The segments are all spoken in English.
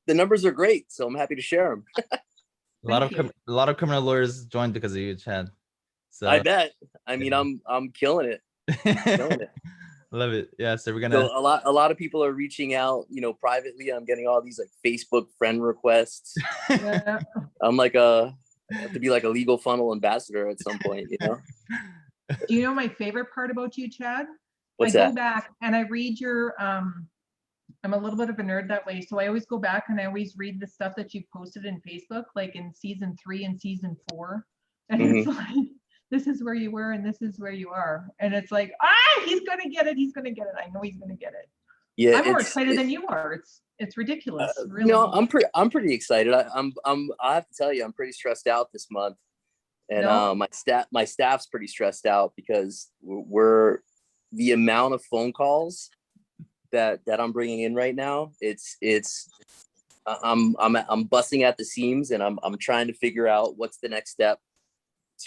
the numbers are great, so I'm happy to share them. A lot of criminal lawyers joined because of you, Chad. So I bet. I mean, I'm killing it. Killing it. Love it. Yeah. So we're So gonna. a lot of people are reaching out, privately. I'm getting all these like Facebook friend requests. Yeah. I'm like I have to be like a legal funnel ambassador at some point, Do you know my favorite part about you, Chad? What's I that? go back and I read your I'm a little bit of a nerd that way. So I always go back and I always read the stuff that you posted in Facebook, like in season 3 and season 4. And it's like, this is where you were and this is where you are. And it's like, he's gonna get it. He's gonna get it. I know he's gonna get it. Yeah, I'm more excited than you are. It's ridiculous. Really. No, I'm pretty excited. I have to tell you, I'm pretty stressed out this month. And my staff's pretty stressed out because we're the amount of phone calls that I'm bringing in right now. I'm busting at the seams, and I'm trying to figure out what's the next step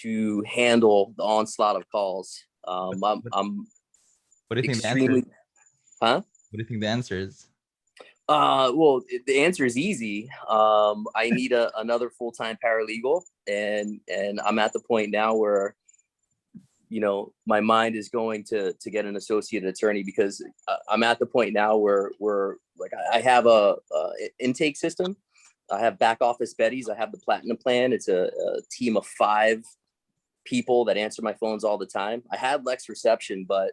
to handle the onslaught of calls. What do you think extremely, What do you think the answer is? Well, the answer is easy. I need another full-time paralegal, and I'm at the point now where, my mind is going to get an associate attorney, because I'm at the point now where like I have a intake system. I have back office Betties. I have the Platinum plan. It's a team of 5 people that answer my phones all the time. I had Lex Reception, but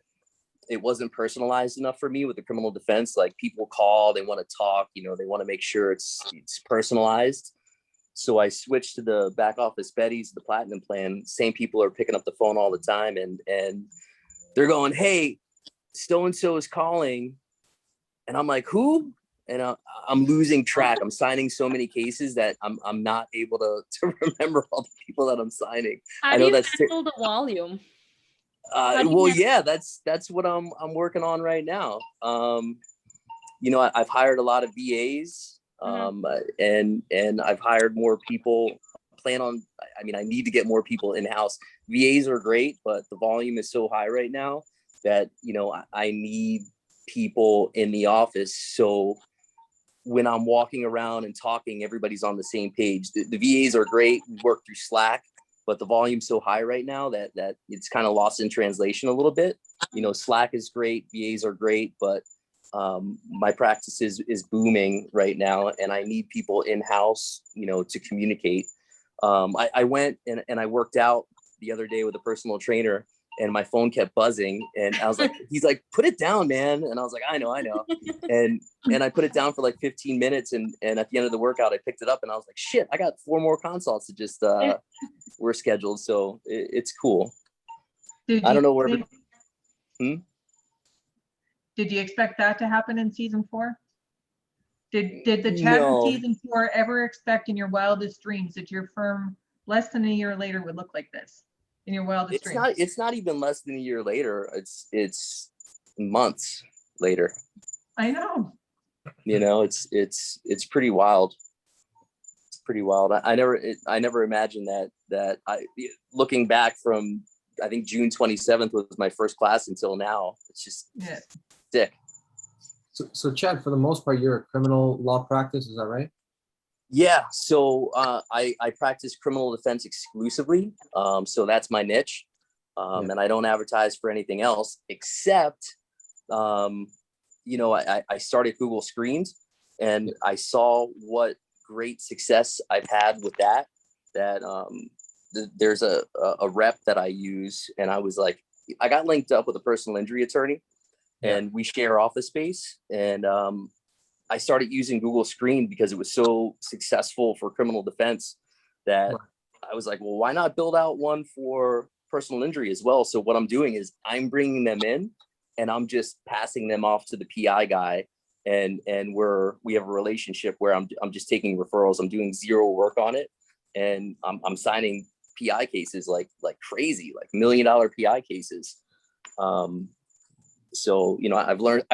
it wasn't personalized enough for me with the criminal defense. Like, people call, they want to talk, they want to make sure it's personalized. So I switched to the back office Betties, the Platinum plan. Same people are picking up the phone all the time, and they're going, "Hey, so-and-so is calling." And I'm like, "Who?" And I'm losing track. I'm signing so many cases that I'm not able to remember all the people that I'm signing. How do you handle the volume? Well, yeah, that's what I'm working on right now. I've hired a lot of VAs, and I've hired more people. I need to get more people in-house. VAs are great, but the volume is so high right now that, I need people in the office. So when I'm walking around and talking, everybody's on the same page. The VAs are great. We work through Slack, but the volume's so high right now that it's kind of lost in translation a little bit. Slack is great, VAs are great, but my practice is booming right now, and I need people in-house, to communicate. I went and I worked out the other day with a personal trainer, and my phone kept buzzing, and I was like, he's like, "Put it down, man." And I was like, I know. And I put it down for like 15 minutes. And at the end of the workout, I picked it up and I was like, shit, I got 4 more consults that just were scheduled. So it's cool. I don't know where. Did you expect that to happen in season 4? Did the Chad in season 4 ever expect in your wildest dreams that your firm less than a year later would look like this? In your wildest dreams? It's not even less than a year later. It's months later. I know. It's pretty wild. It's pretty wild. I never imagined that looking back from, I think June 27th was my first class until now. It's just sick. So Chad, for the most part, you're a criminal law practice, is that right? Yeah. So I practice criminal defense exclusively. So that's my niche. And I don't advertise for anything else except, I started Google Screens, and I saw what great success I've had with that. There's a rep that I use, and I was like, I got linked up with a personal injury attorney, and we share office space. And I started using Google Screen because it was so successful for criminal defense that I was like, well, why not build out one for personal injury as well? So what I'm doing is I'm bringing them in, and I'm just passing them off to the PI guy. And we have a relationship where I'm just taking referrals. I'm doing zero work on it. And I'm signing PI cases like crazy, like $1 million PI cases. So, I've learned